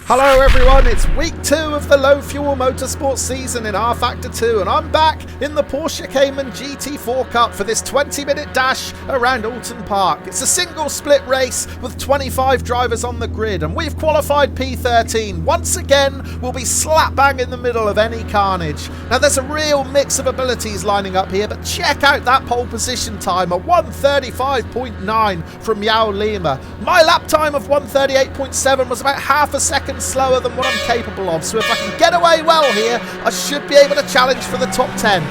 Hello everyone, it's week 2 of the Low Fuel Motorsport season in rFactor 2 and I'm back in the Porsche Cayman GT4 Cup for this 20-minute dash around Oulton Park. It's a single split race with 25 drivers on the grid and we've qualified P13. Once again, we'll be slap bang in the middle of any carnage. Now there's a real mix of abilities lining up here, but check out that pole position time, a 1:35.9 from Yao Lima. My lap time of 1:38.7 was about half a second slower than what I'm capable of, so if I can get away well here, I should be able to challenge for the top 10.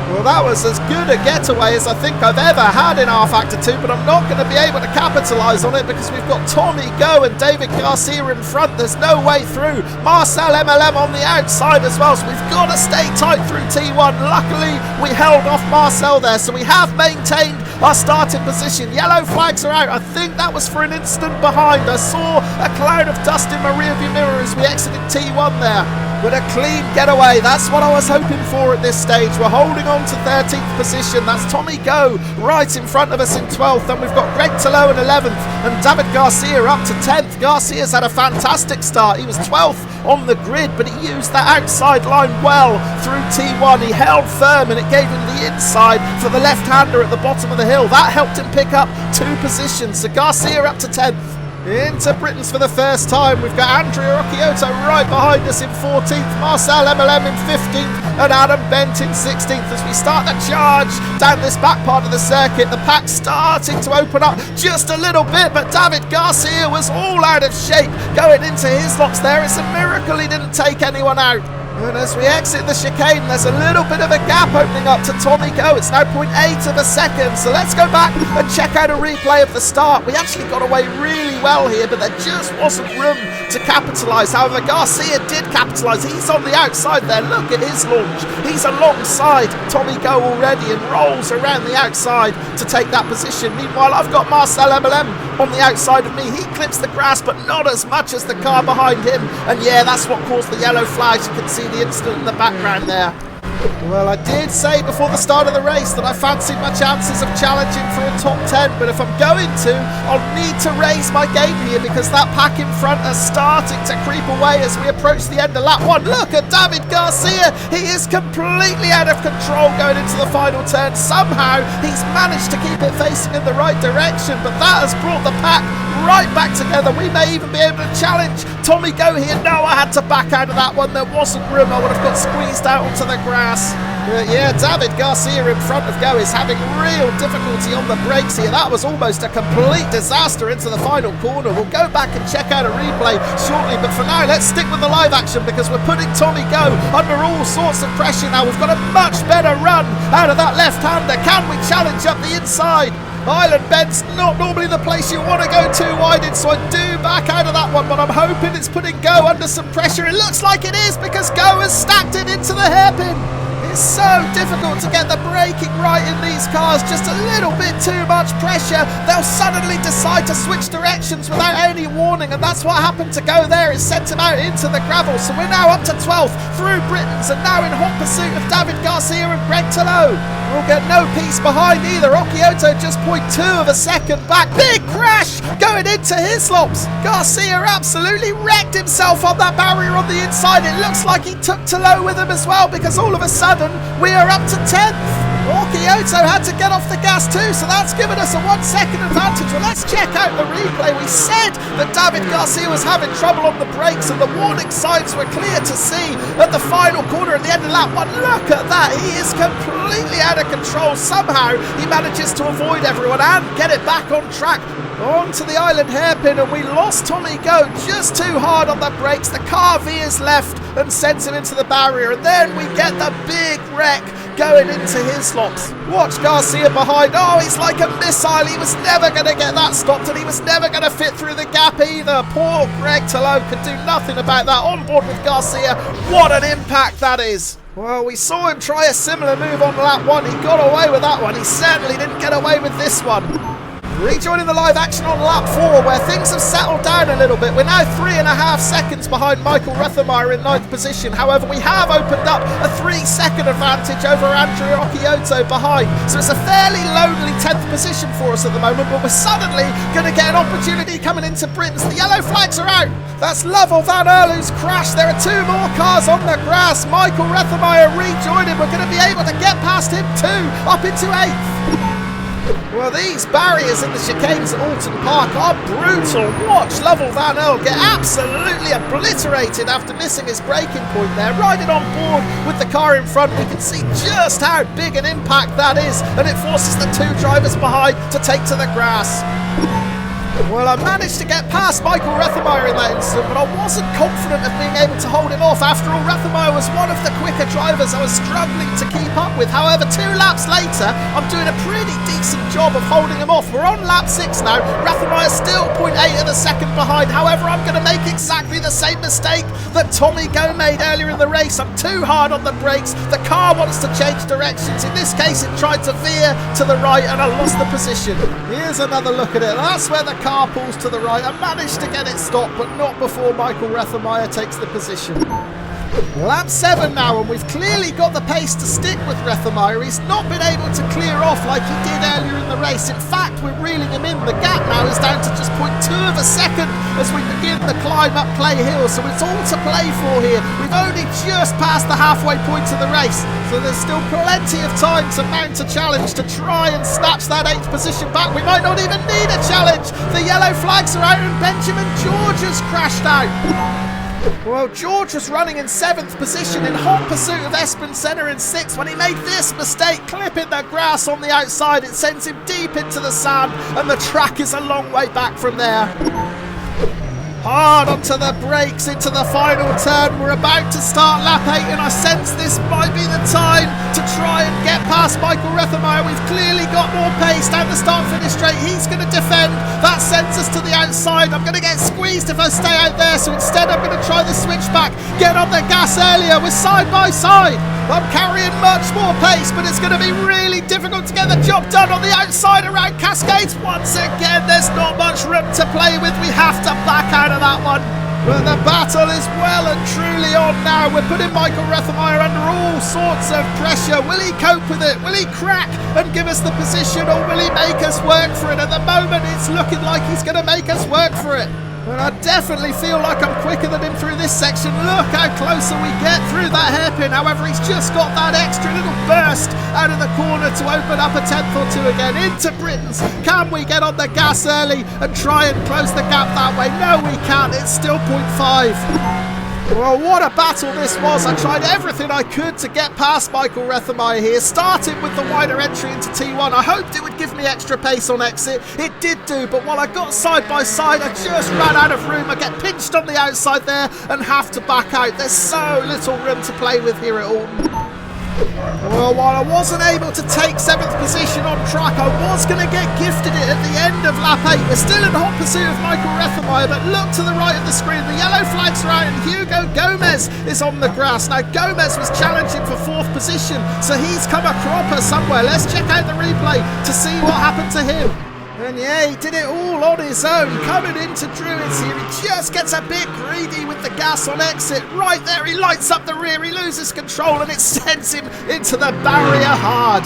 Well, that was as good a getaway as I think I've ever had in rFactor 2, but I'm not going to be able to capitalise on it because we've got Tommy Go and David Garcia in front. There's no way through. Marcel MLM on the outside as well, so we've got to stay tight through T1. Luckily, we held off Marcel there, so we have maintained our starting position. Yellow flags are out. I think that was for an instant behind. I saw a cloud of dust in my rearview mirror as we exited T1 there. But a clean getaway, that's what I was hoping for at this stage. We're holding on to 13th position. That's Tommy Go right in front of us in 12th. Then we've got Greg Tillot in 11th and David Garcia up to 10th. Garcia's had a fantastic start. He was 12th on the grid, but he used that outside line well through T1. He held firm and it gave him the inside for the left-hander at the bottom of the hill. That helped him pick up 2 positions. So Garcia up to 10th. Into Britain's for the first time. We've got Andrea Occhiotto right behind us in 14th, Marcel MLM in 15th and Adam Bent in 16th as we start the charge down this back part of the circuit. The pack's starting to open up just a little bit, but David Garcia was all out of shape going into his laps there. It's a miracle he didn't take anyone out. And as we exit the chicane, there's a little bit of a gap opening up to Tommy Go. It's now 0.8 of a second. So let's go back and check out a replay of the start. We actually got away really well here, but there just wasn't room to capitalise. However, Garcia did capitalise. He's on the outside there. Look at his launch. He's alongside Tommy Go already and rolls around the outside to take that position. Meanwhile, I've got Marcel MLM on the outside of me. He clips the grass, but not as much as the car behind him. And yeah, that's what caused the yellow flags. You can see the incident in the background there. Well, I did say before the start of the race that I fancied my chances of challenging for a top 10, but if I'm going to, I'll need to raise my game here because that pack in front is starting to creep away as we approach the end of lap 1. Look at David Garcia. He is completely out of control going into the final turn. Somehow, he's managed to keep it facing in the right direction, but that has brought the pack right back together. We may even be able to challenge Tommy Go here. No, I had to back out of that one. There wasn't room. I would have got squeezed out onto the grass. Yeah, David Garcia in front of Go is having real difficulty on the brakes here. That was almost a complete disaster into the final corner. We'll go back and check out a replay shortly, but for now, let's stick with the live action because we're putting Tommy Go under all sorts of pressure now. We've got a much better run out of that left-hander. Can we challenge up the inside? Island Bend's not normally the place you want to go too wide in, so I do back out of that one, but I'm hoping it's putting Go under some pressure. It looks like it is because Go has stacked it into the hairpin. It's so difficult to get the braking right in these cars, just a little bit too much pressure. They'll suddenly decide to switch directions without any warning, and that's what happened to Go there. It sent him out into the gravel, so we're now up to 12th through Britain's and now in hot pursuit of David Garcia and Greg Tillot. We'll get no peace behind either. Occhiotto just 0.2 of a second back. Big crash going into his slops. Garcia absolutely wrecked himself on that barrier on the inside. It looks like he took Tillot with him as well because all of a sudden we are up to 10th. Occhiotto had to get off the gas too, so that's given us a 1 second advantage. Well, let's check out the replay. We said that David Garcia was having trouble on the brakes and the warning signs were clear to see at the final corner at the end of lap 1. Look at that. He is completely out of control. Somehow he manages to avoid everyone and get it back on track. Onto the island hairpin, and we lost Tommy Go just too hard on the brakes. The car veers left and sends him into the barrier, and then we get the big wreck going into his slops. Watch Garcia behind. Oh, he's like a missile. He was never going to get that stopped, and he was never going to fit through the gap either. Poor Greg Tillot could do nothing about that. On board with Garcia. What an impact that is. Well, we saw him try a similar move on lap 1. He got away with that one. He certainly didn't get away with this one. Rejoining the live action on lap 4, where things have settled down a little bit. We're now 3.5 seconds behind Michael Rethermeier in 9th position. However, we have opened up a 3-second advantage over Andrea Occhiotto behind. So it's a fairly lonely 10th position for us at the moment, but we're suddenly going to get an opportunity coming into Britain. The yellow flags are out. That's Lovell Van Erl who's crashed. There are 2 more cars on the grass. Michael Rethermeier rejoining. We're going to be able to get past him too, up into 8th. Well, these barriers in the chicanes at Oulton Park are brutal. Watch Lovell Van Erl get absolutely obliterated after missing his braking point there. Riding on board with the car in front, we can see just how big an impact that is, and it forces the 2 drivers behind to take to the grass. Well, I managed to get past Michael Rethermeier in that instant, but I wasn't confident of being able to hold him off. After all, Rethermeier was one of the quicker drivers I was struggling to keep up with. However, 2 laps later, I'm doing a pretty decent job of holding him off. We're on lap 6 now. Rethermeier still 0.8 of a second behind. However, I'm going to make exactly the same mistake that Tommy Go made earlier in the race. I'm too hard on the brakes. The car wants to change directions. In this case, it tried to veer to the right, and I lost the position. Here's another look at it. That's where the car pulls to the right. I managed to get it stopped, but not before Michael Rethermeier takes the position. Lap 7 now, and we've clearly got the pace to stick with Rethermeier. He's not been able to clear off like he did earlier in the race. In fact, we're reeling him in. The gap now is down to just 0.2 of a second as we begin the climb up Clay Hill, so it's all to play for here. We've only just passed the halfway point of the race, so there's still plenty of time to mount a challenge to try and snatch that 8th position back. We might not even need a challenge. The yellow flags are out and Benjamin George has crashed out. Well, George was running in 7th position in hot pursuit of Espen Senna in 6th when he made this mistake, clipping the grass on the outside. It sends him deep into the sand, and the track is a long way back from there. Hard onto the brakes into the final turn. We're about to start lap 8, and I sense this might be the time to try and get past Michael Rethermeier. We've clearly got more pace down the start-finish straight. He's going to defend. That sends us to the outside. I'm going to get squeezed if I stay out there, so instead I'm going to try the switchback. Get on the gas earlier. We're side by side. I'm carrying much more pace, but it's going to be really difficult to get the job done on the outside around Cascades. Once again, there's not much room to play with. We have to back out of that one. But the battle is well and truly on now. We're putting Michael Rethermeier under all sorts of pressure. Will he cope with it? Will he crack and give us the position, or will he make us work for it? At the moment, it's looking like he's going to make us work for it. And I definitely feel like I'm quicker than him through this section. Look how closer we get through that hairpin. However, he's just got that extra little burst out of the corner to open up a 10th or 2 again into Britons. Can we get on the gas early and try and close the gap that way? No, we can't. It's still 0.5. Well, what a battle this was. I tried everything I could to get past Michael Rethermeier here, starting with the wider entry into T1. I hoped it would give me extra pace on exit. It did do, but while I got side by side, I just ran out of room. I get pinched on the outside there and have to back out. There's so little room to play with here at Oulton. Well, while I wasn't able to take 7th position on track, I was going to get gifted it at the end of lap 8. We're still in hot pursuit of Michael Rethermeier, but look to the right of the screen. The yellow flags are out and Hugo Gomez is on the grass. Now, Gomez was challenging for 4th position, so he's come a cropper somewhere. Let's check out the replay to see what happened to him. And yeah, he did it all on his own. Coming into Druids here, he just gets a bit greedy with the gas on exit. Right there, he lights up the rear, he loses control, and it sends him into the barrier hard.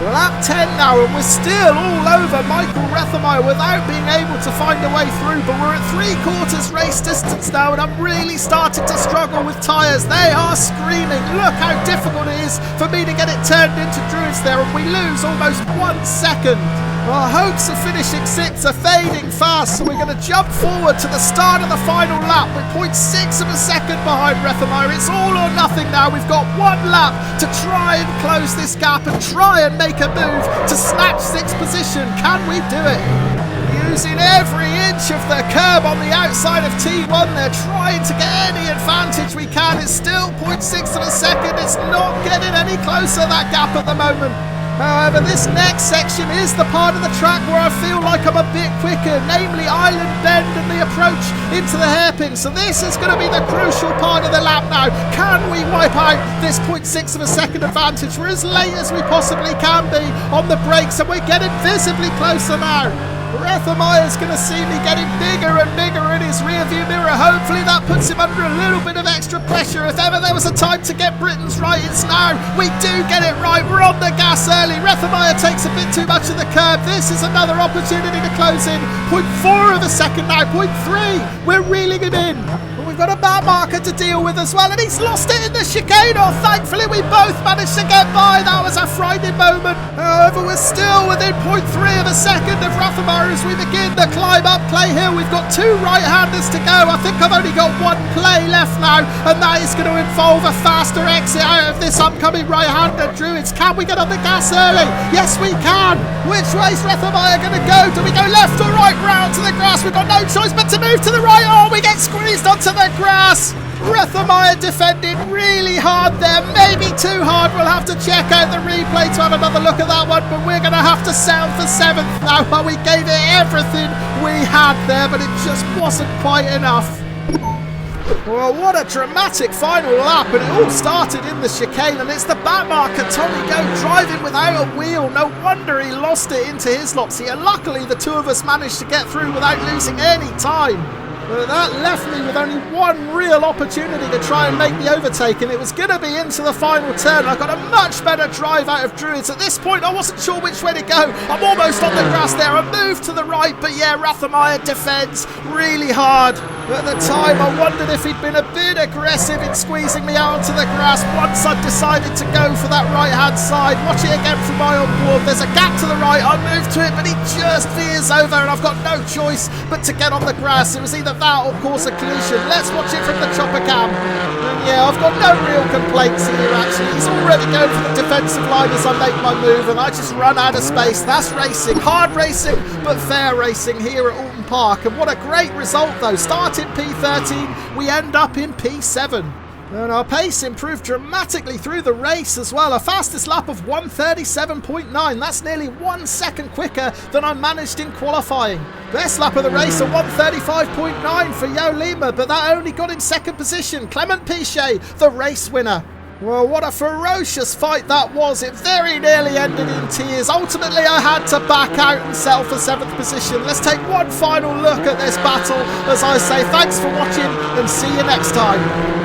Lap 10 now, and we're still all over Michael Rethermeier without being able to find a way through, but we're at 3/4 race distance now, and I'm really starting to struggle with tyres. They are screaming. Look how difficult it is for me to get it turned into Druids there, and we lose almost 1 second. Our hopes of finishing 6th are fading fast, so we're going to jump forward to the start of the final lap with 0.6 of a second behind Rethermeier. It's all or nothing now. We've got 1 lap to try and close this gap and try and make a move to snatch 6th position. Can we do it? Using every inch of the curb on the outside of T1, they're trying to get any advantage we can. It's still 0.6 of a second. It's not getting any closer, that gap at the moment. However, this next section is the part of the track where I feel like I'm a bit quicker, namely Island Bend and the approach into the hairpin. So this is going to be the crucial part of the lap now. Can we wipe out this 0.6 of a second advantage? We're as late as we possibly can be on the brakes, and we're getting visibly closer now. Rethemeyer's going to see me getting bigger and bigger in his rearview mirror. Hopefully that puts him under a little bit of extra pressure. If ever there was a time to get Britain's right, it's now. We do get it right. We're on the gas early. Rethemeyer takes a bit too much of the curb. This is another opportunity to close in. 0.4 of a second now. 0.3. We're reeling him in. We've got a bad marker to deal with as well, and he's lost it in the chicane. Oh, thankfully we both managed to get by. That was a frightening moment. However, we're still within 0.3 of a second of Rethemeier as we begin the climb up Clay Hill. We've got two right-handers to go. I think I've only got one play left now, and that is going to involve a faster exit out of this upcoming right-hander. Druids, can we get on the gas early? Yes, we can. Which way is Rethemeier going to go? Do we go left or right? Round to the grass. We've got no choice but to move to the right. Oh, we get squeezed onto the grass. Rethemeier defended really hard there, maybe too hard. We'll have to check out the replay to have another look at that one, but we're going to have to settle for 7th now. We gave it everything we had there, but it just wasn't quite enough. Well, what a dramatic final lap, and it all started in the chicane, and it's the back marker Tommy Go driving without a wheel. No wonder he lost it into his lots here. Luckily the two of us managed to get through without losing any time. But that left me with only one real opportunity to try and make the overtake, and it was going to be into the final turn. I got a much better drive out of Druids. At this point, I wasn't sure which way to go. I'm almost on the grass there. I moved to the right, but yeah, Rethemeier defends really hard. At the time, I wondered if he'd been a bit aggressive in squeezing me out onto the grass once I'd decided to go for that right-hand side. Watch it again from my on board. There's a gap to the right. I moved to it, but he just veers over, and I've got no choice but to get on the grass. It was either that or cause a collision. Let's watch it from the chopper cam. And yeah, I've got no real complaints here actually. He's already going for the defensive line as I make my move, and I just run out of space. That's racing. Hard racing, but fair racing here at Oulton Park. And what a great result though. Start in P13, we end up in P7. And our pace improved dramatically through the race as well. A fastest lap of 1:37.9. That's nearly 1 second quicker than I managed in qualifying. Best lap of the race at 1:35.9 for Yo Lima, but that only got him second position. Clement Piché, the race winner. Well, what a ferocious fight that was. It very nearly ended in tears. Ultimately, I had to back out and settle for 7th position. Let's take one final look at this battle as I say thanks for watching and see you next time.